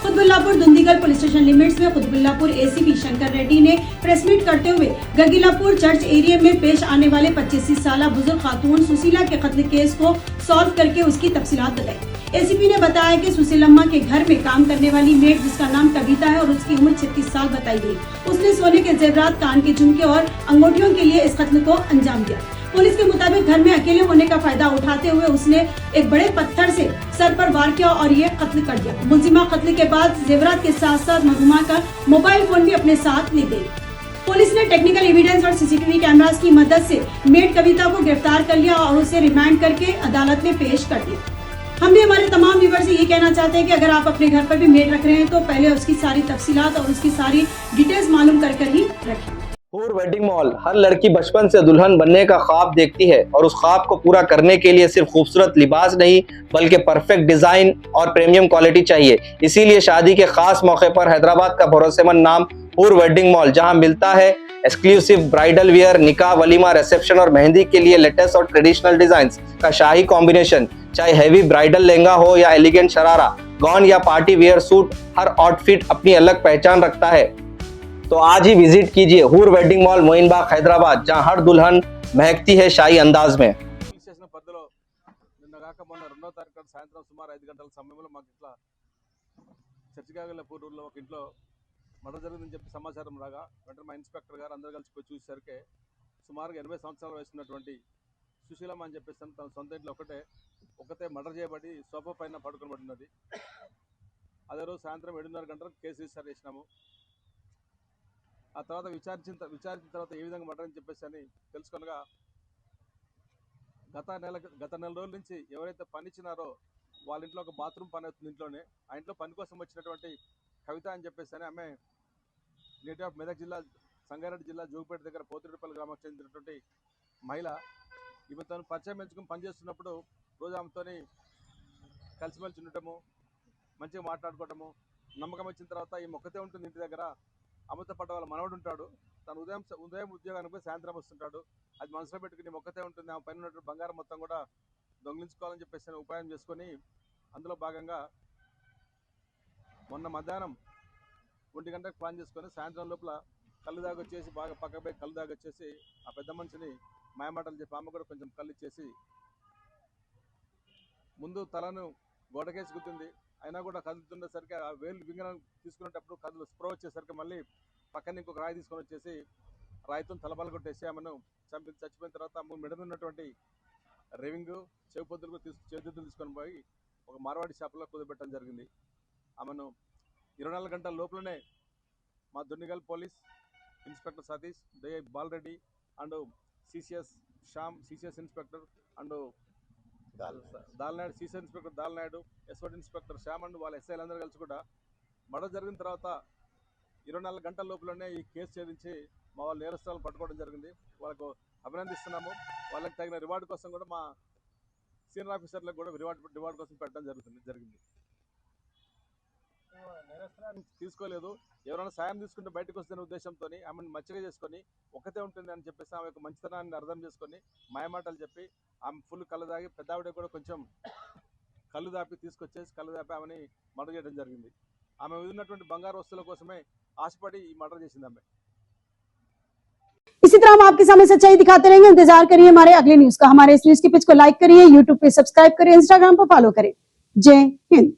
Quthbullapur Dundigal police station limits में Quthbullapur ACP Shankar Reddy ने press meet करते हुए गगीलापुर चर्च एरिया में पेश आने वाले 25 साल बुजुर्ग खातून सुशीला के कत्ल केस को सॉल्व करके उसकी तफसीलात बताई। एसीपी ने बताया कि सुशीलम्मा के घर में काम करने वाली मेड जिसका नाम कविता है और उसकी उम्र 36 साल बताई गई, उसने सोने के जेवरात, कान के झुमके और अंगूठियों के लिए इस कत्ल को अंजाम दिया। पुलिस के मुताबिक घर में अकेले होने का फायदा उठाते हुए उसने एक बड़े पत्थर से सर पर वार किया और ये कत्ल कर दिया। मुलजिमा कत्ल के बाद जेवरात के साथ साथ मरहुमा का मोबाइल फोन भी अपने साथ ले गई। पुलिस ने टेक्निकल एविडेंस और सीसीटीवी कैमरास की मदद से मेड कविता को गिरफ्तार कर लिया और उसे रिमांड करके अदालत में पेश कर दिया। हम भी हमारे तमाम व्यूअर से ये कहना चाहते हैं कि अगर आप अपने घर पर भी मेड रख रहे हैं तो पहले उसकी सारी तफसीलात और उसकी सारी डिटेल्स मालूम कर ही रखें। हूर वेडिंग मॉल हर लड़की बचपन से दुल्हन बनने का ख्वाब देखती है और उस ख्वाब को पूरा करने के लिए सिर्फ खूबसूरत लिबास नहीं बल्कि परफेक्ट डिजाइन और प्रीमियम क्वालिटी चाहिए। इसीलिए शादी के खास मौके पर हैदराबाद का भरोसेमंद नाम हूर वेडिंग मॉल, जहां मिलता है एक्सक्लूसिव ब्राइडल वियर, निकाह, वलीमा, रिसेप्शन और मेहंदी के लिए लेटेस्ट और ट्रेडिशनल डिजाइन्स का शाही कॉम्बिनेशन। चाहे हैवी ब्राइडल लहंगा हो या एलिगेंट शरारा, गॉन या पार्टी वियर सूट, हर आउटफिट अपनी अलग पहचान रखता है। तो आज ही विजिट कीजिए हूर वेडिंग मॉल, मोइनबाग, हैदराबाद, जहां हर दुल्हन महकती है शाही अंदाज में। స్టేషన్ పరిధిలో నిన్న కాక మొన్న 2వ తారీఖు సాయంత్రం సుమారు 5 గంటల సమయంలో మాకు ఇట్లా చర్చికాగలపూర్ ఊర్లో ఒక ఇంట్లో మర్డర్ జరిగిందని చెప్పి సమాచారం రాగా వెంటనే మా ఇన్స్పెక్టర్ గారు అందరూ కలిసి పోయి చూసేసరికి సుమారుగా 80 సంవత్సరాల వయసు ఉన్నటువంటి సుశీలమ్మ అని చెప్పేసి తన సొంత ఇంట్లో ఒకతే మర్డర్ చేయబడి సోఫా పైన పడుకొని ఉన్నది. అదే రోజు సాయంత్రం 7:30 గంటలకు కేసు రిజిస్టర్ చేసినాము. ఆ తర్వాత విచారించిన తర్వాత ఏ విధంగా మర్డర్ అని చెప్పేసి అని తెలుసుకొనగా గత నెల రోజుల నుంచి ఎవరైతే పని ఇచ్చినారో వాళ్ళ ఇంట్లో ఒక బాత్రూమ్ పని అవుతుంది ఇంట్లోనే. ఆ ఇంట్లో పని కోసం వచ్చినటువంటి కవిత అని చెప్పేసి అని ఆమె నేటివ్ ఆఫ్ మెదక్ జిల్లా, సంగారెడ్డి జిల్లా, జోగిపేట దగ్గర పోతిరెడ్డిపల్లి గ్రామానికి చెందినటువంటి మహిళ. ఈమెతో పరిచయం పెంచుకుని పనిచేస్తున్నప్పుడు రోజు ఆమెతోని కలిసిమెలిసి ఉండటము, మంచిగా మాట్లాడుకోవటము, నమ్మకం వచ్చిన తర్వాత ఈ మొక్కతే ఉంటుంది ఇంటి దగ్గర. ఆమెతో పాటు వాళ్ళ మనవడు ఉంటాడు. తను ఉదయం ఉద్యోగానికి పోయి సాయంత్రం వస్తుంటాడు. అది మనసులో పెట్టుకుని మొక్కతే ఉంటుంది. ఆమె పైన ఉన్నటువంటి బంగారం మొత్తం కూడా దొంగిలించుకోవాలని చెప్పేసి ఉపాయం చేసుకొని అందులో భాగంగా మొన్న మధ్యాహ్నం 1 గంటలకు ప్లాన్ చేసుకొని సాయంత్రం లోపల కళ్ళు దాగొచ్చేసి బాగా పక్కకు పోయి కళ్ళు దాగొచ్చేసి ఆ పెద్ద మనిషిని మాయమాటలు చెప్పి ఆమె కూడా కొంచెం కళ్ళు ఇచ్చేసి ముందు తలను గోడకేసి గుర్తుంది. అయినా కూడా కదులుతుండేసరికి ఆ వేలు వింగరం తీసుకునేటప్పుడు కదులు స్ప్రో వచ్చేసరికి మళ్ళీ పక్కన ఇంకొక రాయి తీసుకొని వచ్చేసి రాయితో తలబల కొట్టేసి ఆమెను చచ్చిపోయిన తర్వాత మెడ ఉన్నటువంటి రేవింగ్ చెవిపొద్దులు చేతులు తీసుకొని పోయి ఒక మార్వాడి షాపులో కుదబెట్టడం జరిగింది. ఆమెను 24 గంటల లోపలనే మా Dundigal police inspector Satish, Balareddy and CCS Shyam, CCS inspector and Dalnaidu, CCS inspector Dalnaidu, SOT inspector Shyam and వాళ్ళ ఎస్ఐలు అందరూ కలిసి కూడా మర్డర్ జరిగిన తర్వాత 24 గంటల లోపలనే ఈ కేసు ఛేదించి మా వాళ్ళు నేరస్తులను పట్టుకోవడం జరిగింది. వాళ్ళకు అభినందిస్తున్నాము. వాళ్ళకి తగిన రివార్డు కోసం కూడా మా సీనియర్ ఆఫీసర్లకు కూడా రివార్డు కోసం పెట్టడం జరిగింది. తీసుకోలేదు, ఎవరైనా సాయం తీసుకుంటే బయటకు వస్తున్న ఉద్దేశంతో ఆమెను మచ్చిగా చేసుకొని ఒకతే ఉంటుంది అని చెప్పేసి ఆమె యొక్క మంచితనాన్ని అర్థం చేసుకొని మాయమాటలు చెప్పి ఆమె ఫుల్ కళ్ళు దాగి పెద్ద ఆవిడ కూడా కొంచెం కళ్ళు దాపి తీసుకొచ్చేసి కళ్ళు దాపి ఆమెని మర్డర్ చేయడం జరిగింది. ఆమె ఉన్నటువంటి బంగారు వస్తువుల కోసమే ఆశపడి ఈ మర్డర్ చేసింది ఆమె. इसी तरह हम आपके सामने सच्चाई दिखाते रहेंगे। इंतजार करिए हमारे अगले न्यूज का। हमारे इस न्यूज की पेज को लाइक करिए, यूट्यूब पे सब्सक्राइब करिए, इंस्टाग्राम पर फॉलो करें। जय हिंद।